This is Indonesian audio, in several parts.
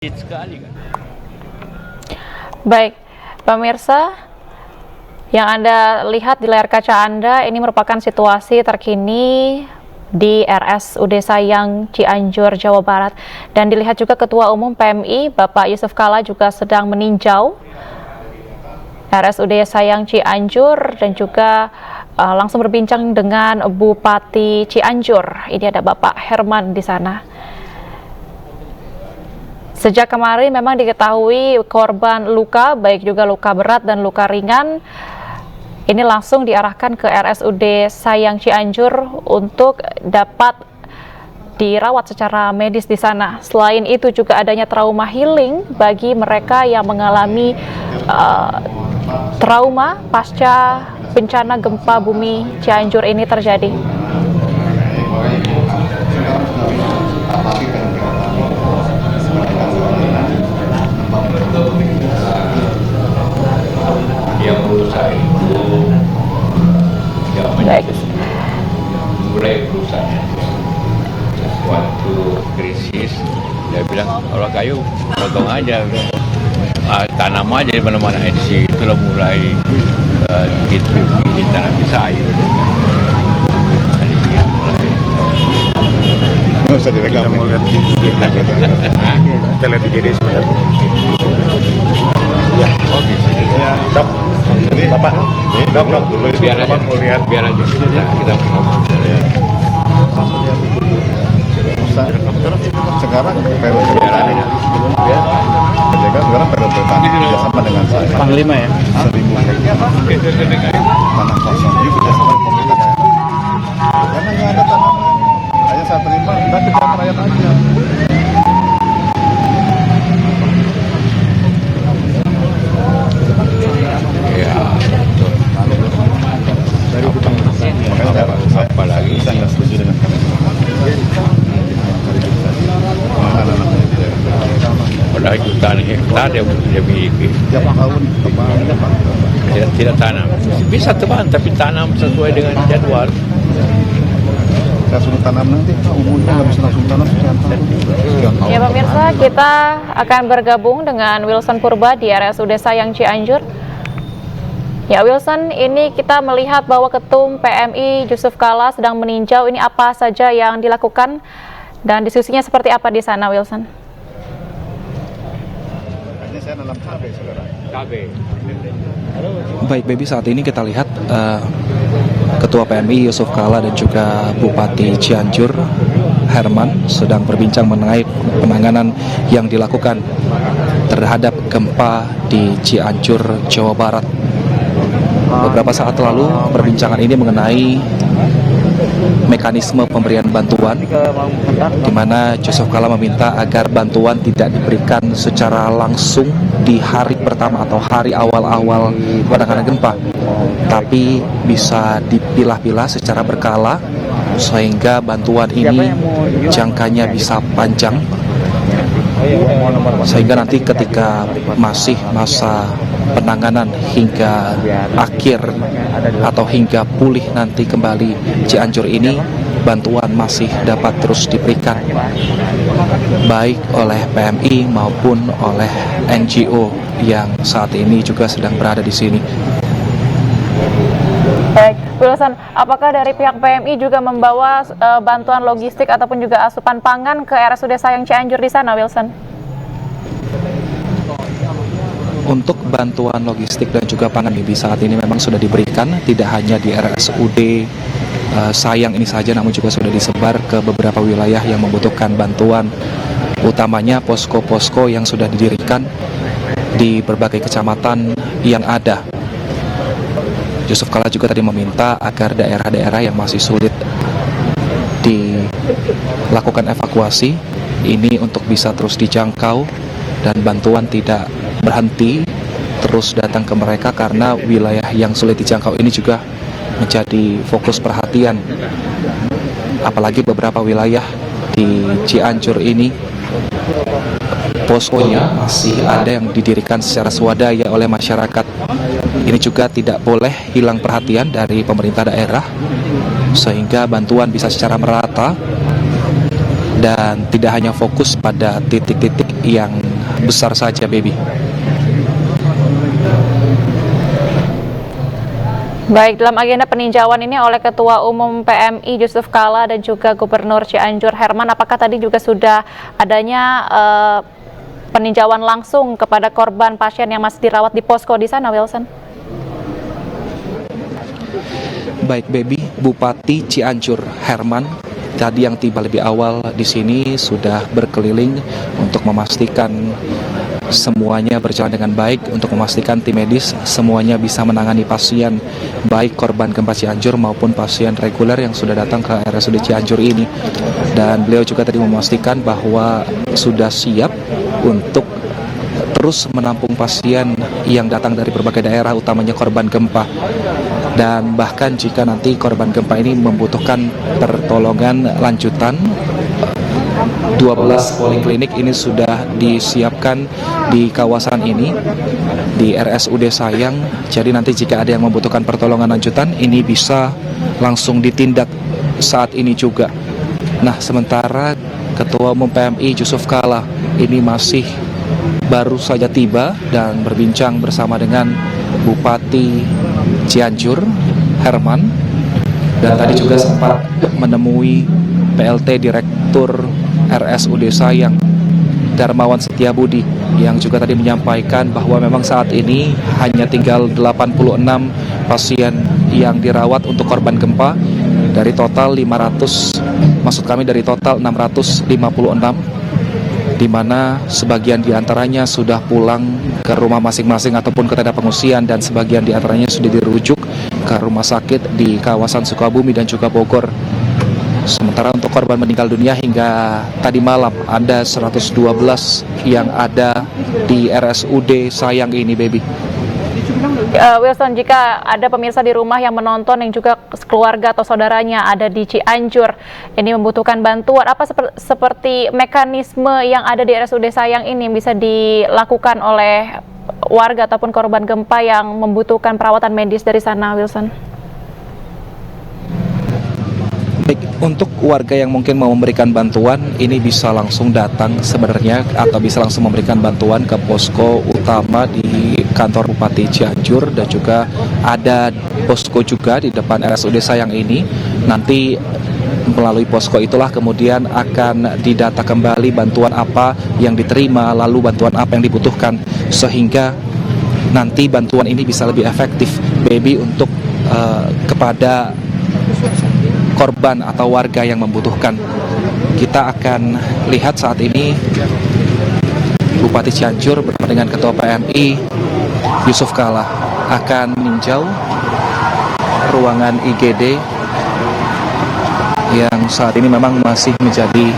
Sekali kan. Baik, pemirsa, yang Anda lihat di layar kaca Anda ini merupakan situasi terkini di RSUD Sayang Cianjur, Jawa Barat. Dan dilihat juga Ketua Umum PMI, Bapak Yusuf Kalla juga sedang meninjau RSUD Sayang Cianjur dan juga langsung berbincang dengan Bupati Cianjur. Ini ada Bapak Herman di sana. Sejak kemarin memang diketahui korban luka, baik juga luka berat dan luka ringan, ini langsung diarahkan ke RSUD Sayang Cianjur untuk dapat dirawat secara medis di sana. Selain itu juga adanya trauma healing bagi mereka yang mengalami trauma pasca bencana gempa bumi Cianjur ini terjadi. Yang berusaha itu mulai berusaha sesuatu krisis, dia bilang kalau kayu potong aja, tanam aja di mana-mana. Di situ lah mulai ini tanam di sayur. Nggak usah direkam. Kita mau lihat kita lihat di GD sebenarnya. Ya, oke. Ya, dok. Ini bapak. Dok dulu. Biar aja. Mau lihat. Biar aja. Kita sekarang periode petani. Sekarang periode petani bersama dengan saya. Panglima ya. 1.000 hektar tanah kosong juga bersama dengan pemerintah daerah. Karena nggak ada tanaman. Hanya saya terima, kita kerja rakyat aja. apalagi saya nggak setuju dengan apalagi jutaan hektar dia miliki. Tidak tanam, bisa teman tapi tanam sesuai dengan jadwal. Langsung tanam nanti, umumnya nggak bisa langsung tanam. Ya pemirsa, kita akan bergabung dengan Wilson Purba di RSUD Sayang Cianjur. Ya Wilson, ini kita melihat bahwa Ketum PMI Yusuf Kalla sedang meninjau ini apa saja yang dilakukan dan diskusinya seperti apa di sana, Wilson? Ini saya dalam KB saudara. KB. Baik, Baby, saat ini kita lihat Ketua PMI Yusuf Kalla dan juga Bupati Cianjur Herman sedang berbincang mengenai penanganan yang dilakukan terhadap gempa di Cianjur, Jawa Barat. Beberapa saat lalu perbincangan ini mengenai mekanisme pemberian bantuan, di mana Yusuf Kalla meminta agar bantuan tidak diberikan secara langsung di hari pertama atau hari awal-awal penanganan gempa, tapi bisa dipilah-pilah secara berkala sehingga bantuan ini jangkanya bisa panjang, sehingga nanti ketika masih masa penanganan hingga akhir atau hingga pulih nanti kembali Cianjur ini, bantuan masih dapat terus diberikan baik oleh PMI maupun oleh NGO yang saat ini juga sedang berada di sini. Baik, Wilson, apakah dari pihak PMI juga membawa bantuan logistik ataupun juga asupan pangan ke RSUD Sayang Cianjur di sana, Wilson? Untuk bantuan logistik dan juga pangan ini saat ini memang sudah diberikan, tidak hanya di RSUD Sayang ini saja, namun juga sudah disebar ke beberapa wilayah yang membutuhkan bantuan, utamanya posko-posko yang sudah didirikan di berbagai kecamatan yang ada. Yusuf Kalla juga tadi meminta agar daerah-daerah yang masih sulit dilakukan evakuasi ini untuk bisa terus dijangkau dan bantuan tidak berhenti terus datang ke mereka, karena wilayah yang sulit dijangkau ini juga menjadi fokus perhatian. Apalagi beberapa wilayah di Cianjur ini poskonya masih ada yang didirikan secara swadaya oleh masyarakat. Ini juga tidak boleh hilang perhatian dari pemerintah daerah sehingga bantuan bisa secara merata dan tidak hanya fokus pada titik-titik yang besar saja, Baby. Baik, dalam agenda peninjauan ini oleh Ketua Umum PMI Yusuf Kalla dan juga Gubernur Cianjur Herman, apakah tadi juga sudah adanya peninjauan langsung kepada korban pasien yang masih dirawat di posko di sana, Wilson? Baik, Baby, Bupati Cianjur Herman tadi yang tiba lebih awal di sini sudah berkeliling untuk memastikan semuanya berjalan dengan baik, untuk memastikan tim medis semuanya bisa menangani pasien, baik korban gempa Cianjur maupun pasien reguler yang sudah datang ke RSUD Cianjur ini. Dan beliau juga tadi memastikan bahwa sudah siap untuk terus menampung pasien yang datang dari berbagai daerah, utamanya korban gempa. Dan bahkan jika nanti korban gempa ini membutuhkan pertolongan lanjutan, 12 poliklinik ini sudah disiapkan di kawasan ini, di RSUD Sayang. Jadi nanti jika ada yang membutuhkan pertolongan lanjutan, ini bisa langsung ditindak saat ini juga. Nah, sementara Ketua Umum PMI Yusuf Kalla ini masih baru saja tiba dan berbincang bersama dengan Bupati Cianjur Herman, dan tadi juga sempat menemui PLT Direktur RSUD Sayang Darmawan Setiabudi yang juga tadi menyampaikan bahwa memang saat ini hanya tinggal 86 pasien yang dirawat untuk korban gempa dari total 656, di mana sebagian diantaranya sudah pulang ke rumah masing-masing ataupun ke tenda pengungsian, dan sebagian diantaranya sudah dirujuk ke rumah sakit di kawasan Sukabumi dan juga Bogor. Sementara untuk korban meninggal dunia hingga tadi malam ada 112 yang ada di RSUD Sayang ini, Baby. Wilson, jika ada pemirsa di rumah yang menonton yang juga keluarga atau saudaranya ada di Cianjur ini membutuhkan bantuan, apa seperti mekanisme yang ada di RSUD Sayang ini bisa dilakukan oleh warga ataupun korban gempa yang membutuhkan perawatan medis dari sana, Wilson? Baik, untuk warga yang mungkin mau memberikan bantuan, ini bisa langsung datang sebenarnya atau bisa langsung memberikan bantuan ke posko utama di kantor Bupati Cianjur, dan juga ada posko juga di depan RSUD Sayang ini. Nanti melalui posko itulah kemudian akan didata kembali bantuan apa yang diterima, lalu bantuan apa yang dibutuhkan, sehingga nanti bantuan ini bisa lebih efektif, Baby, untuk kepada korban atau warga yang membutuhkan. Kita akan lihat saat ini Bupati Cianjur bersama dengan Ketua PMI Yusuf Kalla akan meninjau ruangan IGD yang saat ini memang masih menjadi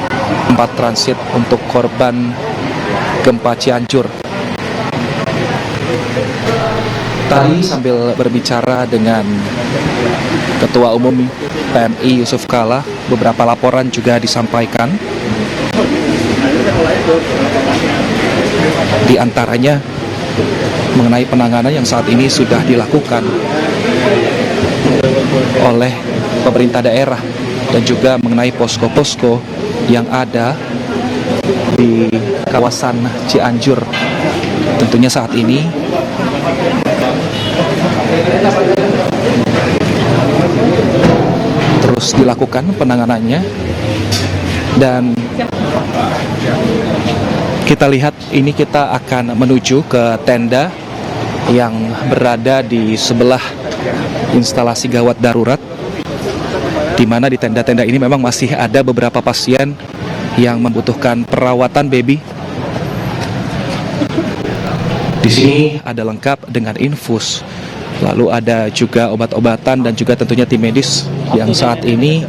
tempat transit untuk korban gempa Cianjur. Tadi sambil berbicara dengan Ketua Umum PMI Yusuf Kalla, beberapa laporan juga disampaikan. Di antaranya mengenai penanganan yang saat ini sudah dilakukan oleh pemerintah daerah, dan juga mengenai posko-posko yang ada di kawasan Cianjur. Tentunya saat ini terus dilakukan penanganannya, dan kita lihat ini kita akan menuju ke tenda yang berada di sebelah instalasi gawat darurat, di mana di tenda-tenda ini memang masih ada beberapa pasien yang membutuhkan perawatan, Baby. Di sini ada lengkap dengan infus, lalu ada juga obat-obatan dan juga tentunya tim medis yang saat ini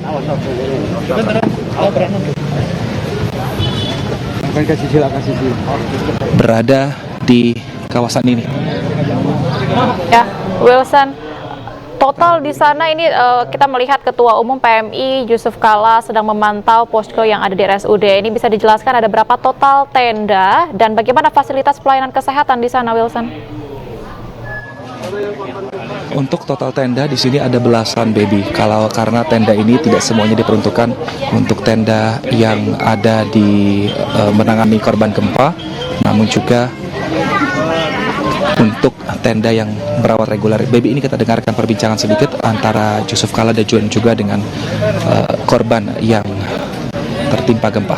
berada di kawasan ini. Ya, Wilson, total di sana ini kita melihat Ketua Umum PMI Yusuf Kalla sedang memantau posko yang ada di RSUD. Ini bisa dijelaskan ada berapa total tenda dan bagaimana fasilitas pelayanan kesehatan di sana, Wilson? Untuk total tenda di sini ada belasan baby. Karena tenda ini tidak semuanya diperuntukkan untuk tenda yang ada di menangani korban gempa, namun juga untuk tenda yang merawat reguler. Baby, ini kita dengarkan perbincangan sedikit antara Yusuf Kala dan juga dengan korban yang tertimpa gempa.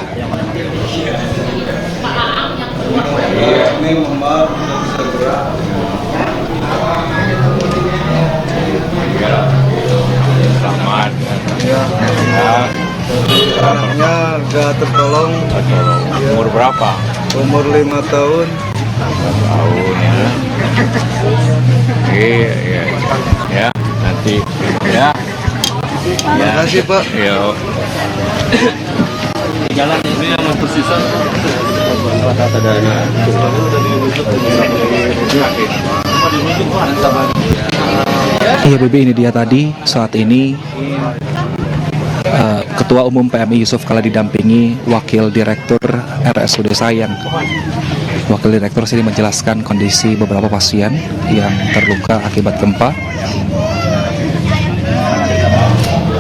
Ini Muhammad bisa gerak. Selamat. Anaknya udah tertolong. Umur berapa? Umur 5 tahun. Tahun ya. Iya. Ya, nanti ya. Terima kasih, Pak. Ya. Jalan ini yang tersisa. Iya baby, ini dia tadi. Saat ini Ketua Umum PMI Yusuf Kala didampingi Wakil Direktur RSUD Sayang. Wakil Direktur sini menjelaskan kondisi beberapa pasien yang terluka akibat gempa.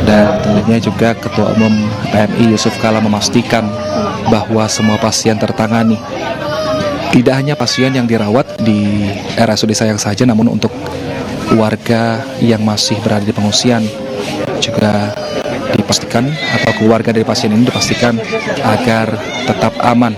Dan tentunya juga Ketua Umum PMI Yusuf Kala memastikan bahwa semua pasien tertangani. Tidak hanya pasien yang dirawat di RSUD Sayang saja, namun untuk warga yang masih berada di pengungsian juga dipastikan, atau keluarga dari pasien ini dipastikan agar tetap aman.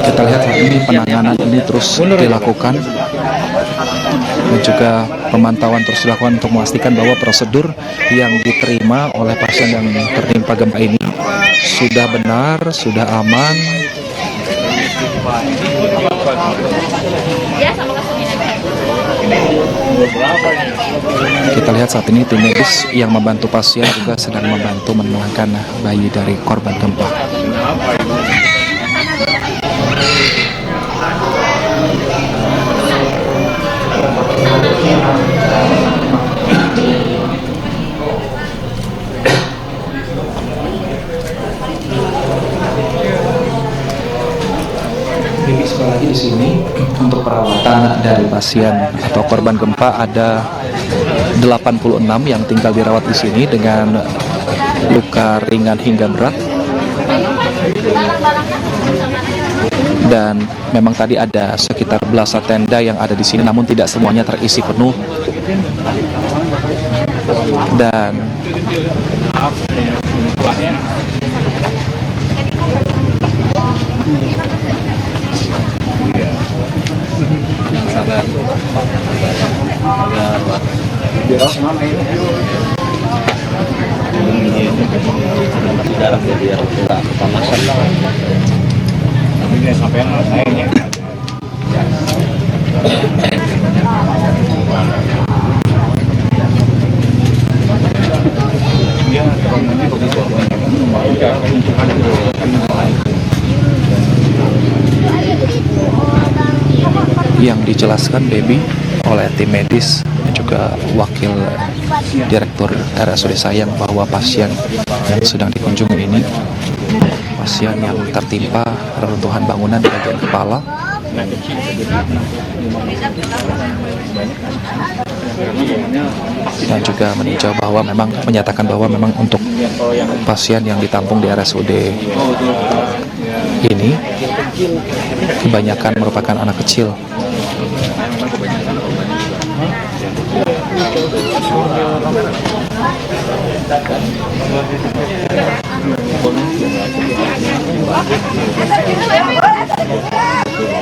Kita lihat saat ini penanganan ini terus dilakukan dan juga pemantauan terus dilakukan untuk memastikan bahwa prosedur yang diterima oleh pasien yang tertimpa gempa ini sudah benar, sudah aman. Kita lihat saat ini tim medis yang membantu pasien juga sedang membantu menenangkan bayi dari korban gempa. Ini sekali lagi di sini untuk perawatan dari pasien atau korban gempa ada 86 yang tinggal dirawat di sini dengan luka ringan hingga berat. Dan memang tadi ada sekitar belasan tenda yang ada di sini, namun tidak semuanya terisi penuh. Dan Sampai sayangnya. yang dijelaskan baby oleh tim medis dan juga wakil direktur RSUD Sayang bahwa pasien yang sedang dikunjungi ini pasien yang tertimpa reruntuhan bangunan di bagian kepala. Dan juga meninjau bahwa menyatakan bahwa memang untuk pasien yang ditampung di RSUD ini kebanyakan merupakan anak kecil.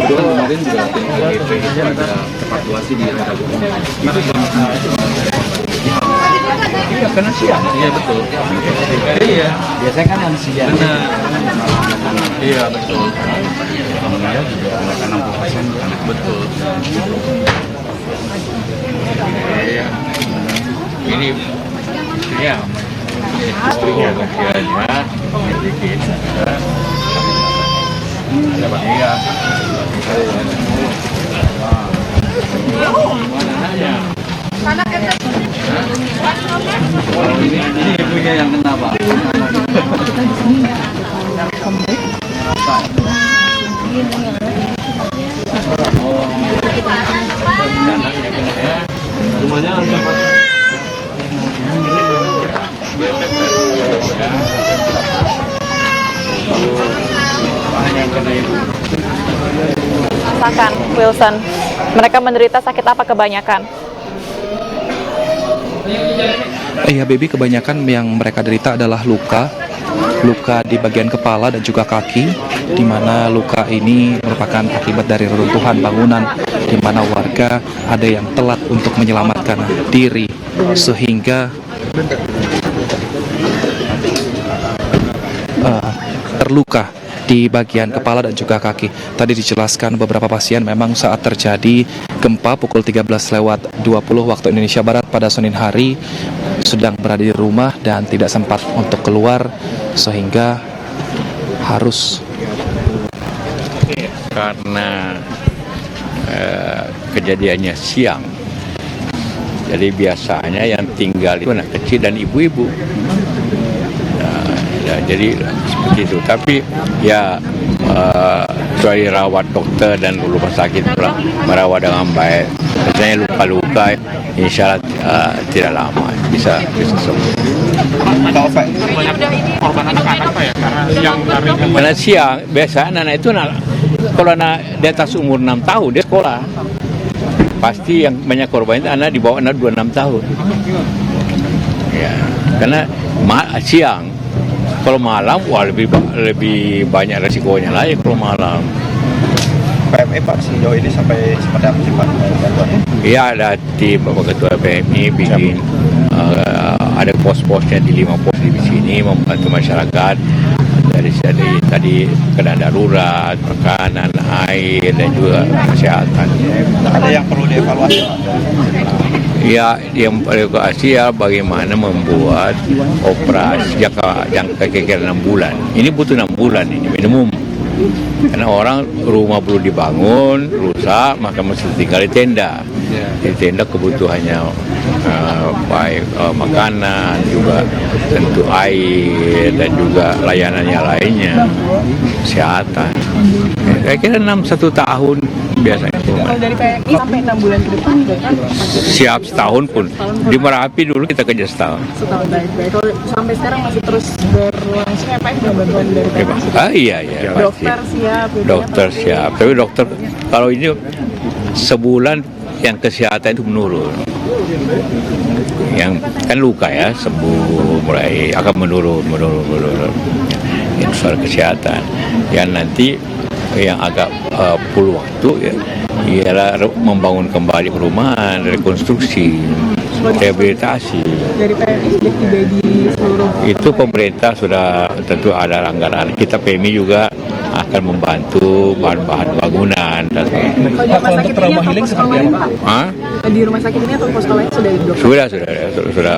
Kemarin juga ada evakuasi di Iya, karena siang. Iya, betul. Iya. Biasanya kan yang siang. Benar. Iya, betul. Alhamdulillah juga anak 60% anak betul. Iya. Ini ya istrinya kasihannya sedikit. Ada bahaya. Mana Rasakan, Wilson. Mereka menderita sakit apa kebanyakan? Iya, Baby, kebanyakan yang mereka derita adalah luka di bagian kepala dan juga kaki, di mana luka ini merupakan akibat dari reruntuhan bangunan, di mana warga ada yang telat untuk menyelamatkan diri sehingga terluka di bagian kepala dan juga kaki. Tadi dijelaskan beberapa pasien memang saat terjadi gempa pukul 13:20 waktu Indonesia Barat pada Senin hari sedang berada di rumah dan tidak sempat untuk keluar sehingga harus karena kejadiannya siang. Jadi biasanya yang tinggal itu anak kecil dan ibu-ibu. Jadi seperti itu. Tapi ya setelah dirawat dokter dan rumah sakit pulang merawat dengan baik. Biasanya luka-luka, insya Allah tidak lama bisa sembuh. Korban anak-anak Pak ya, karena yang dari Karena siang biasa anak itu kalau anak di atas umur 6 tahun dia sekolah. Pasti yang banyak korban itu anak di bawah 26 tahun. Ya, karena siang. Kalau malam, wah lebih banyak resikonya lagi kalau malam. PMI Pak sejauh ini sampai seperti apa sih Pak bantuannya? Iya, ada tim Bapak Ketua PMI bikin ada pos-posnya di 5 pos di sini membantu masyarakat dari tadi kena darurat, makanan, air dan juga kesehatan. Ada yang perlu dievaluasi Pak? Ya, yang evaluasi ya bagaimana membuat operasi jangka kira 6 bulan. Ini butuh 6 bulan ini minimum. Karena orang rumah perlu dibangun, rusak, maka mesti tinggal di tenda. Di tenda kebutuhannya baik makanan, juga tentu air dan juga layanannya lainnya, kesehatan. Saya kira 1 tahun biasanya. Kalau dari PMI sampai 6 bulan ke depan kan? Siap setahun pun. Di Merapi dulu kita kerja setahun. Setahun baik. Kalau sampai sekarang masih terus berlangsung ya Pak, bantuan dari PMI? Iya. Dokter siap. Dokter siap. Tapi dokter kalau ini sebulan yang kesehatan itu menurun. Yang kan luka ya sembuh mulai akan menurun. Itu soal kesehatan. Yang nanti yang agak perlu waktu ya ialah membangun kembali perumahan, rekonstruksi, rehabilitasi. Dari PMI sudah tiba di seluruh. Itu pemerintah sudah tentu ada anggaran. Kita PMI juga akan membantu bahan-bahan bangunan. Kalau untuk trauma healing seperti apa? Di rumah sakit ini atau posko lain sudah di dokter? Sudah.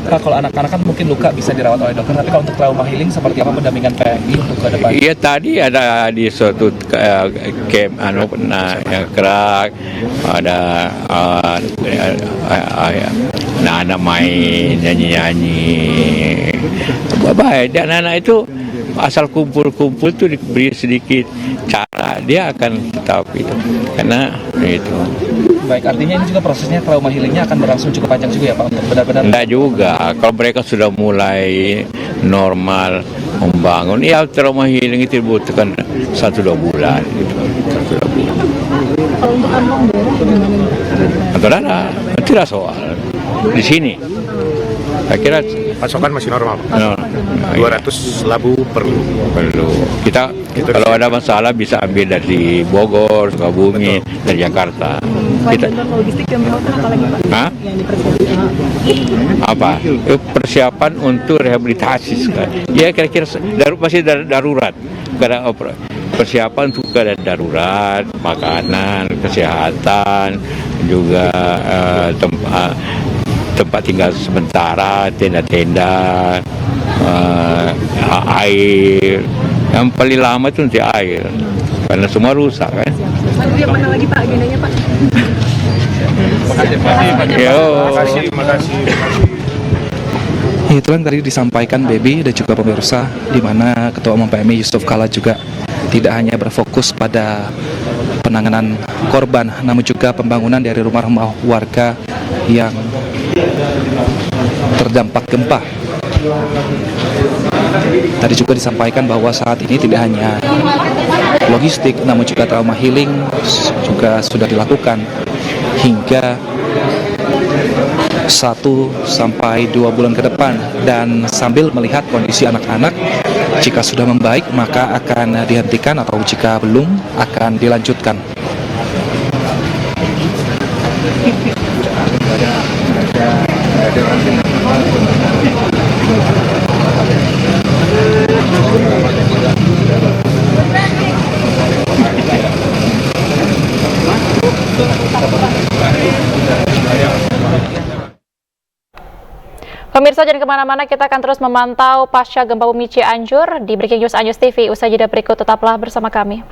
Pak, kalau anak-anak kan mungkin luka bisa dirawat oleh dokter, tapi kalau untuk trauma healing seperti apa pendampingan PMI untuk ke depan? Iya, tadi ada di suatu camp yang kerak, ada anak-anak main, nyanyi-nyanyi. Baik, dan anak itu asal kumpul-kumpul itu diberi sedikit cara, dia akan tetap itu. Karena itu. Baik, artinya ini juga prosesnya trauma healingnya akan berlangsung cukup panjang juga ya Pak, untuk benar-benar. Enggak juga, kalau mereka sudah mulai normal membangun, ya trauma healing itu dibutuhkan 1-2 bulan. Kalau untuk kantong darah, Atau tidak soal di sini. Saya kira Pasokan masih normal. 200 labu perlu. Kita kalau ada masalah bisa ambil dari Bogor, Sukabumi, dari Jakarta. Kita logistik yang berapa lagi Pak? Yang dipersiapkan apa? Persiapan untuk rehabilitasi sekarang. Ya kira-kira masih darurat. Karena persiapan untuk keadaan darurat, makanan, kesehatan, juga tempat tinggal sementara, tenda-tenda, air. Yang paling lama itu nanti air, karena semua rusak kan. Yang mana lagi Pak agendanya Pak? Makasih. Itu yang tadi disampaikan Baby dan juga pemirsa, di mana Ketua Umum PMI Yusuf Kala juga tidak hanya berfokus pada penanganan korban, namun juga pembangunan dari rumah-rumah warga yang terdampak gempa. Tadi juga disampaikan bahwa saat ini tidak hanya logistik, namun juga trauma healing juga sudah dilakukan hingga 1 sampai 2 bulan ke depan, dan sambil melihat kondisi anak-anak, jika sudah membaik maka akan dihentikan, atau jika belum akan dilanjutkan. Pemirsa, jangan kemana-mana, kita akan terus memantau pasca gempa bumi Cianjur di Breaking News Anjus TV. Usai jeda berikut, tetaplah bersama kami.